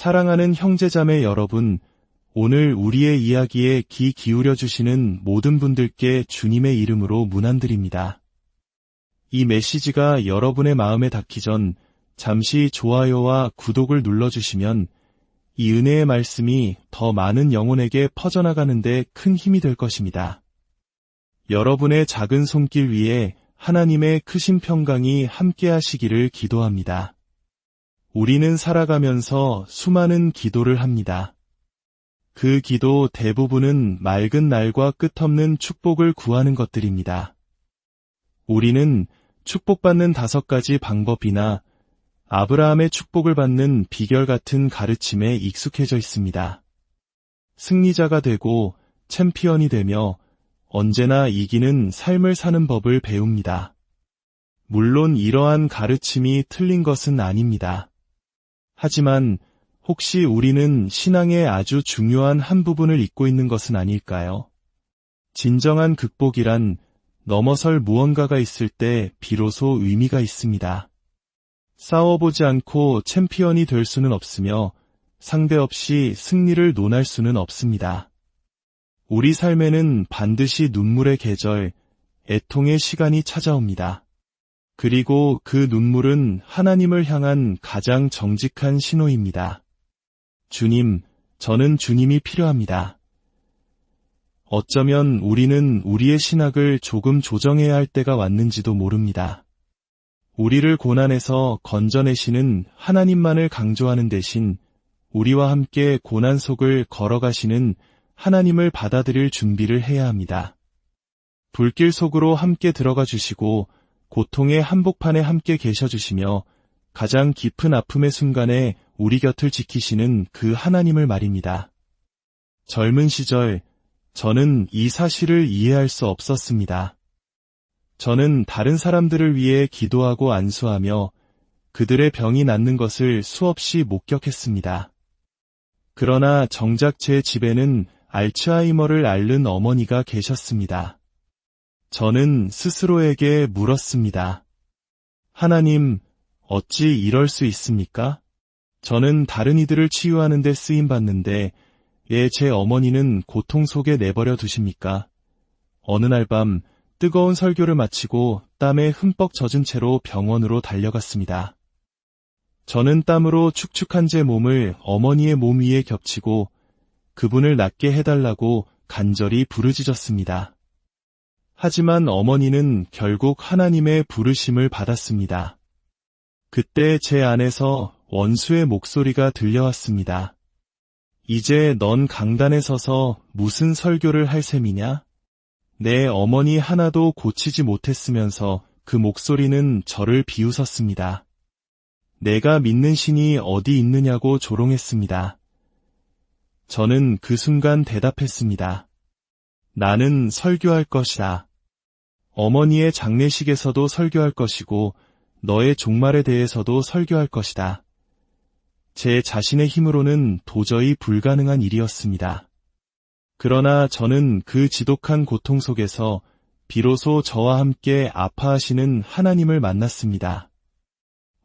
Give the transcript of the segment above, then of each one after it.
사랑하는 형제자매 여러분, 오늘 우리의 이야기에 귀 기울여 주시는 모든 분들께 주님의 이름으로 문안드립니다. 이 메시지가 여러분의 마음에 닿기 전 잠시 좋아요와 구독을 눌러주시면 이 은혜의 말씀이 더 많은 영혼에게 퍼져나가는 데 큰 힘이 될 것입니다. 여러분의 작은 손길 위에 하나님의 크신 평강이 함께 하시기를 기도합니다. 우리는 살아가면서 수많은 기도를 합니다. 그 기도 대부분은 맑은 날과 끝없는 축복을 구하는 것들입니다. 우리는 축복받는 5가지 방법이나 아브라함의 축복을 받는 비결 같은 가르침에 익숙해져 있습니다. 승리자가 되고 챔피언이 되며 언제나 이기는 삶을 사는 법을 배웁니다. 물론 이러한 가르침이 틀린 것은 아닙니다. 하지만 혹시 우리는 신앙의 아주 중요한 한 부분을 잊고 있는 것은 아닐까요? 진정한 극복이란 넘어설 무언가가 있을 때 비로소 의미가 있습니다. 싸워보지 않고 챔피언이 될 수는 없으며 상대 없이 승리를 논할 수는 없습니다. 우리 삶에는 반드시 눈물의 계절, 애통의 시간이 찾아옵니다. 그리고 그 눈물은 하나님을 향한 가장 정직한 신호입니다. 주님, 저는 주님이 필요합니다. 어쩌면 우리는 우리의 신학을 조금 조정해야 할 때가 왔는지도 모릅니다. 우리를 고난에서 건져내시는 하나님만을 강조하는 대신 우리와 함께 고난 속을 걸어가시는 하나님을 받아들일 준비를 해야 합니다. 불길 속으로 함께 들어가 주시고 고통의 한복판에 함께 계셔 주시며 가장 깊은 아픔의 순간에 우리 곁을 지키시는 그 하나님을 말입니다. 젊은 시절 저는 이 사실을 이해할 수 없었습니다. 저는 다른 사람들을 위해 기도하고 안수하며 그들의 병이 낫는 것을 수없이 목격했습니다. 그러나 정작 제 집에는 알츠하이머를 앓는 어머니가 계셨습니다. 저는 스스로에게 물었습니다. 하나님, 어찌 이럴 수 있습니까? 저는 다른 이들을 치유하는 데 쓰임받는데 왜 제 어머니는 고통 속에 내버려 두십니까? 어느 날 밤 뜨거운 설교를 마치고 땀에 흠뻑 젖은 채로 병원으로 달려갔습니다. 저는 땀으로 축축한 제 몸을 어머니의 몸 위에 겹치고 그분을 낫게 해달라고 간절히 부르짖었습니다. 하지만 어머니는 결국 하나님의 부르심을 받았습니다. 그때 제 안에서 원수의 목소리가 들려왔습니다. 이제 넌 강단에 서서 무슨 설교를 할 셈이냐? 내 어머니 하나도 고치지 못했으면서 그 목소리는 저를 비웃었습니다. 내가 믿는 신이 어디 있느냐고 조롱했습니다. 저는 그 순간 대답했습니다. 나는 설교할 것이다. 어머니의 장례식에서도 설교할 것이고 너의 종말에 대해서도 설교할 것이다. 제 자신의 힘으로는 도저히 불가능한 일이었습니다. 그러나 저는 그 지독한 고통 속에서 비로소 저와 함께 아파하시는 하나님을 만났습니다.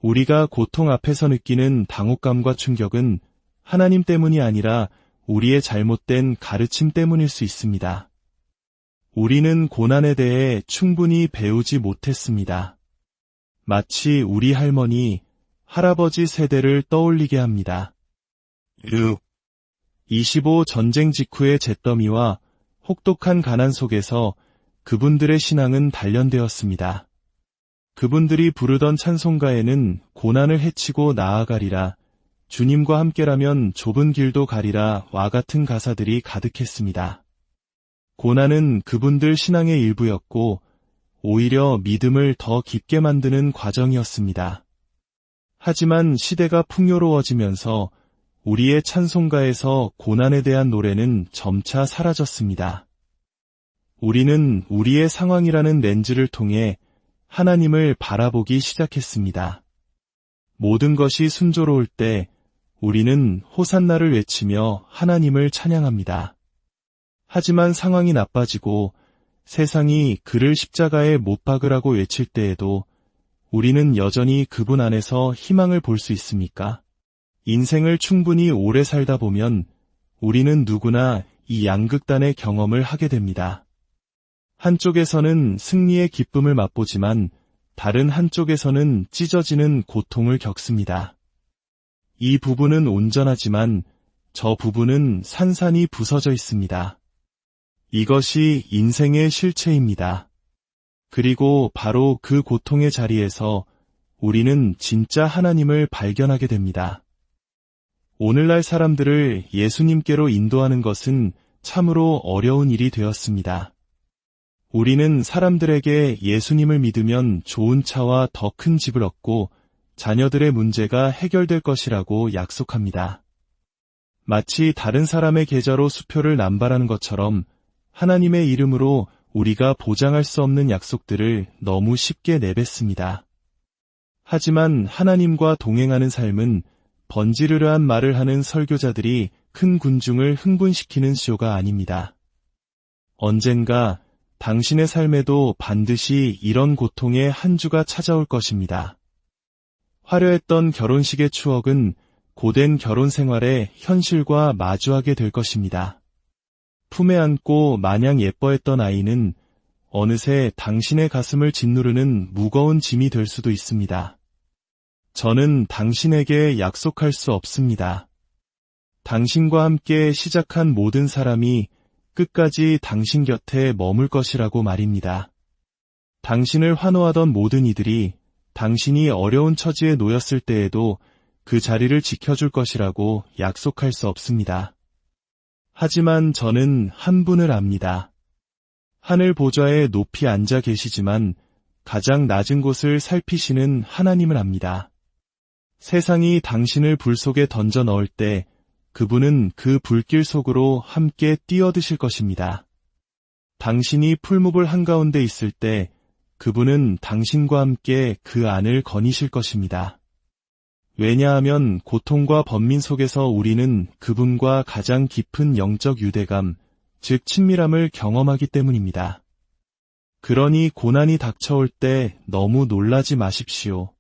우리가 고통 앞에서 느끼는 당혹감과 충격은 하나님 때문이 아니라 우리의 잘못된 가르침 때문일 수 있습니다. 우리는 고난에 대해 충분히 배우지 못했습니다. 마치 우리 할머니, 할아버지 세대를 떠올리게 합니다. 25 전쟁 직후의 잿더미와 혹독한 가난 속에서 그분들의 신앙은 단련되었습니다. 그분들이 부르던 찬송가에는 고난을 헤치고 나아가리라, 주님과 함께라면 좁은 길도 가리라 와 같은 가사들이 가득했습니다. 고난은 그분들 신앙의 일부였고 오히려 믿음을 더 깊게 만드는 과정이었습니다. 하지만 시대가 풍요로워지면서 우리의 찬송가에서 고난에 대한 노래는 점차 사라졌습니다. 우리는 우리의 상황이라는 렌즈를 통해 하나님을 바라보기 시작했습니다. 모든 것이 순조로울 때 우리는 호산나를 외치며 하나님을 찬양합니다. 하지만 상황이 나빠지고 세상이 그를 십자가에 못 박으라고 외칠 때에도 우리는 여전히 그분 안에서 희망을 볼 수 있습니까? 인생을 충분히 오래 살다 보면 우리는 누구나 이 양극단의 경험을 하게 됩니다. 한쪽에서는 승리의 기쁨을 맛보지만 다른 한쪽에서는 찢어지는 고통을 겪습니다. 이 부분은 온전하지만 저 부분은 산산이 부서져 있습니다. 이것이 인생의 실체입니다. 그리고 바로 그 고통의 자리에서 우리는 진짜 하나님을 발견하게 됩니다. 오늘날 사람들을 예수님께로 인도하는 것은 참으로 어려운 일이 되었습니다. 우리는 사람들에게 예수님을 믿으면 좋은 차와 더 큰 집을 얻고 자녀들의 문제가 해결될 것이라고 약속합니다. 마치 다른 사람의 계좌로 수표를 남발하는 것처럼 하나님의 이름으로 우리가 보장할 수 없는 약속들을 너무 쉽게 내뱉습니다. 하지만 하나님과 동행하는 삶은 번지르르한 말을 하는 설교자들이 큰 군중을 흥분시키는 쇼가 아닙니다. 언젠가 당신의 삶에도 반드시 이런 고통의 한 주가 찾아올 것입니다. 화려했던 결혼식의 추억은 고된 결혼 생활의 현실과 마주하게 될 것입니다. 품에 안고 마냥 예뻐했던 아이는 어느새 당신의 가슴을 짓누르는 무거운 짐이 될 수도 있습니다. 저는 당신에게 약속할 수 없습니다. 당신과 함께 시작한 모든 사람이 끝까지 당신 곁에 머물 것이라고 말입니다. 당신을 환호하던 모든 이들이 당신이 어려운 처지에 놓였을 때에도 그 자리를 지켜줄 것이라고 약속할 수 없습니다. 하지만 저는 한 분을 압니다. 하늘 보좌에 높이 앉아 계시지만 가장 낮은 곳을 살피시는 하나님을 압니다. 세상이 당신을 불 속에 던져 넣을 때 그분은 그 불길 속으로 함께 뛰어드실 것입니다. 당신이 풀무불 한가운데 있을 때 그분은 당신과 함께 그 안을 거니실 것입니다. 왜냐하면 고통과 번민 속에서 우리는 그분과 가장 깊은 영적 유대감, 즉 친밀함을 경험하기 때문입니다. 그러니 고난이 닥쳐올 때 너무 놀라지 마십시오.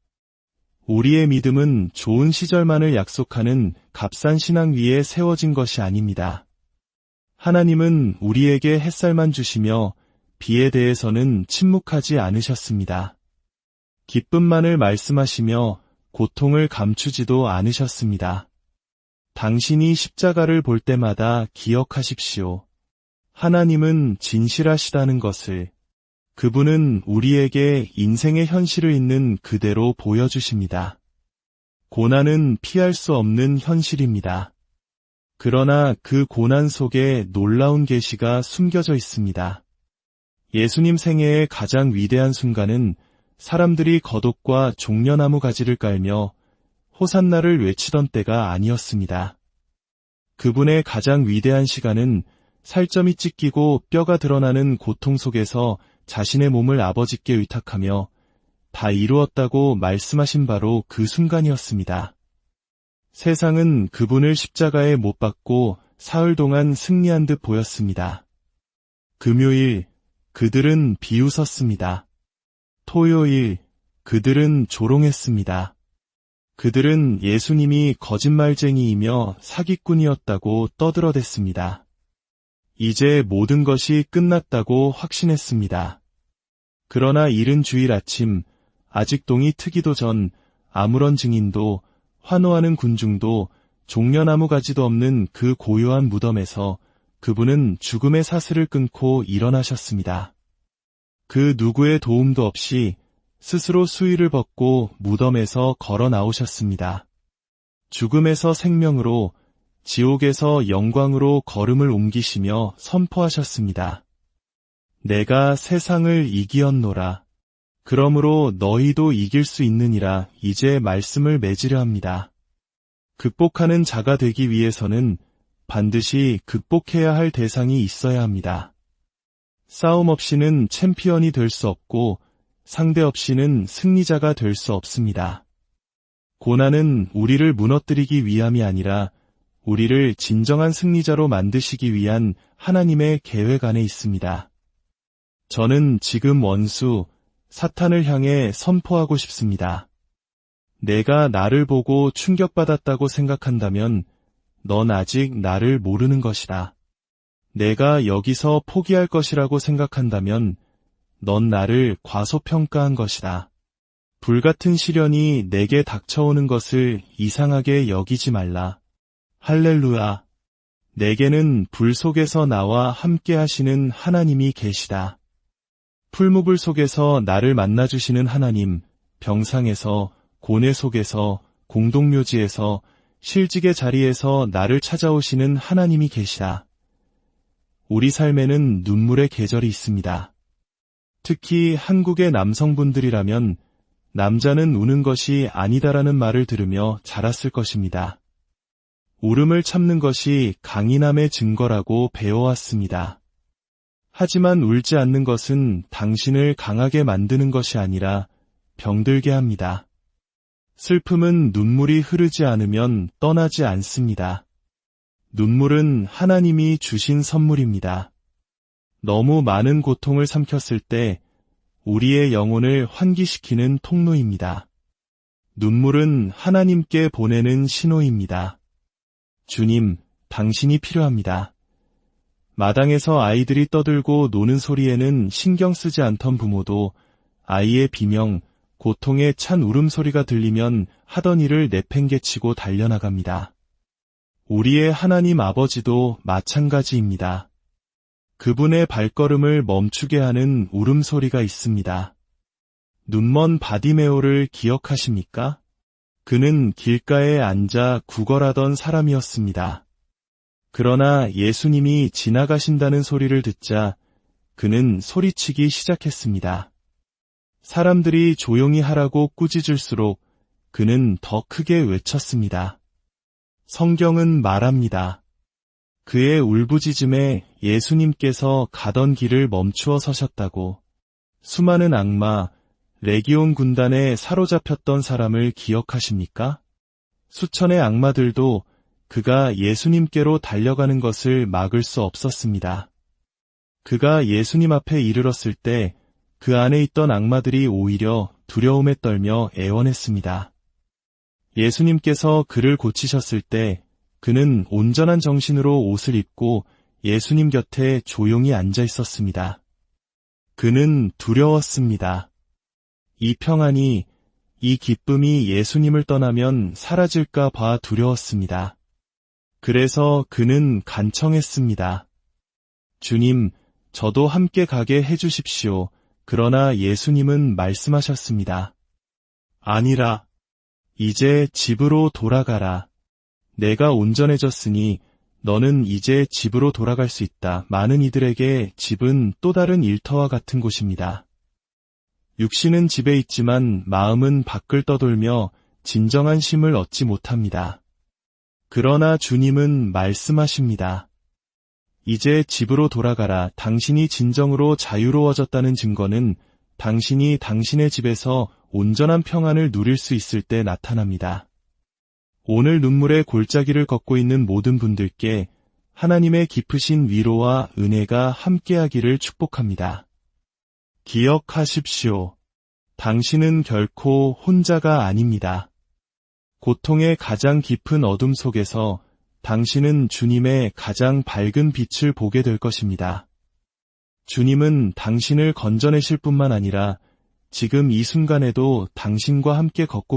우리의 믿음은 좋은 시절만을 약속하는 값싼 신앙 위에 세워진 것이 아닙니다. 하나님은 우리에게 햇살만 주시며 비에 대해서는 침묵하지 않으셨습니다. 기쁨만을 말씀하시며 고통을 감추지도 않으셨습니다. 당신이 십자가를 볼 때마다 기억하십시오. 하나님은 진실하시다는 것을. 그분은 우리에게 인생의 현실을 있는 그대로 보여주십니다. 고난은 피할 수 없는 현실입니다. 그러나 그 고난 속에 놀라운 계시가 숨겨져 있습니다. 예수님 생애의 가장 위대한 순간은 사람들이 겉옷과 종려나무 가지를 깔며 호산나를 외치던 때가 아니었습니다. 그분의 가장 위대한 시간은 살점이 찢기고 뼈가 드러나는 고통 속에서 자신의 몸을 아버지께 의탁하며 다 이루었다고 말씀하신 바로 그 순간이었습니다. 세상은 그분을 십자가에 못 박고 사흘 동안 승리한 듯 보였습니다. 금요일, 그들은 비웃었습니다. 토요일, 그들은 조롱했습니다. 그들은 예수님이 거짓말쟁이이며 사기꾼이었다고 떠들어댔습니다. 이제 모든 것이 끝났다고 확신했습니다. 그러나 이른 주일 아침, 아직 동이 트기도 전 아무런 증인도 환호하는 군중도 종려나무 가지도 없는 그 고요한 무덤에서 그분은 죽음의 사슬을 끊고 일어나셨습니다. 그 누구의 도움도 없이 스스로 수의를 벗고 무덤에서 걸어 나오셨습니다. 죽음에서 생명으로, 지옥에서 영광으로 걸음을 옮기시며 선포하셨습니다. 내가 세상을 이기었노라. 그러므로 너희도 이길 수 있느니라. 이제 말씀을 맺으려 합니다. 극복하는 자가 되기 위해서는 반드시 극복해야 할 대상이 있어야 합니다. 싸움 없이는 챔피언이 될 수 없고 상대 없이는 승리자가 될 수 없습니다. 고난은 우리를 무너뜨리기 위함이 아니라 우리를 진정한 승리자로 만드시기 위한 하나님의 계획 안에 있습니다. 저는 지금 원수, 사탄을 향해 선포하고 싶습니다. 내가 나를 보고 충격받았다고 생각한다면 넌 아직 나를 모르는 것이다. 내가 여기서 포기할 것이라고 생각한다면 넌 나를 과소평가한 것이다. 불같은 시련이 내게 닥쳐오는 것을 이상하게 여기지 말라. 할렐루야. 내게는 불 속에서 나와 함께 하시는 하나님이 계시다. 풀무불 속에서 나를 만나주시는 하나님, 병상에서, 고뇌 속에서, 공동묘지에서, 실직의 자리에서 나를 찾아오시는 하나님이 계시다. 우리 삶에는 눈물의 계절이 있습니다. 특히 한국의 남성분들이라면 남자는 우는 것이 아니다라는 말을 들으며 자랐을 것입니다. 울음을 참는 것이 강인함의 증거라고 배워왔습니다. 하지만 울지 않는 것은 당신을 강하게 만드는 것이 아니라 병들게 합니다. 슬픔은 눈물이 흐르지 않으면 떠나지 않습니다. 눈물은 하나님이 주신 선물입니다. 너무 많은 고통을 삼켰을 때 우리의 영혼을 환기시키는 통로입니다. 눈물은 하나님께 보내는 신호입니다. 주님, 당신이 필요합니다. 마당에서 아이들이 떠들고 노는 소리에는 신경 쓰지 않던 부모도 아이의 비명, 고통에 찬 울음소리가 들리면 하던 일을 내팽개치고 달려나갑니다. 우리의 하나님 아버지도 마찬가지입니다. 그분의 발걸음을 멈추게 하는 울음소리가 있습니다. 눈먼 바디메오를 기억하십니까? 그는 길가에 앉아 구걸하던 사람이었습니다. 그러나 예수님이 지나가신다는 소리를 듣자 그는 소리치기 시작했습니다. 사람들이 조용히 하라고 꾸짖을수록 그는 더 크게 외쳤습니다. 성경은 말합니다. 그의 울부짖음에 예수님께서 가던 길을 멈추어 서셨다고. 수많은 악마, 레기온 군단에 사로잡혔던 사람을 기억하십니까? 수천의 악마들도 그가 예수님께로 달려가는 것을 막을 수 없었습니다. 그가 예수님 앞에 이르렀을 때 그 안에 있던 악마들이 오히려 두려움에 떨며 애원했습니다. 예수님께서 그를 고치셨을 때 그는 온전한 정신으로 옷을 입고 예수님 곁에 조용히 앉아 있었습니다. 그는 두려웠습니다. 이 평안이, 이 기쁨이 예수님을 떠나면 사라질까 봐 두려웠습니다. 그래서 그는 간청했습니다. 주님, 저도 함께 가게 해주십시오. 그러나 예수님은 말씀하셨습니다. 아니라, 이제 집으로 돌아가라. 내가 온전해졌으니 너는 이제 집으로 돌아갈 수 있다. 많은 이들에게 집은 또 다른 일터와 같은 곳입니다. 육신은 집에 있지만 마음은 밖을 떠돌며 진정한 쉼을 얻지 못합니다. 그러나 주님은 말씀하십니다. 이제 집으로 돌아가라. 당신이 진정으로 자유로워졌다는 증거는 당신이 당신의 집에서 온전한 평안을 누릴 수 있을 때 나타납니다. 오늘 눈물의 골짜기를 걷고 있는 모든 분들께 하나님의 깊으신 위로와 은혜가 함께하기를 축복합니다. 기억하십시오. 당신은 결코 혼자가 아닙니다. 고통의 가장 깊은 어둠 속에서 당신은 주님의 가장 밝은 빛을 보게 될 것입니다. 주님은 당신을 건져내실 뿐만 아니라 지금 이 순간에도 당신과 함께 걷고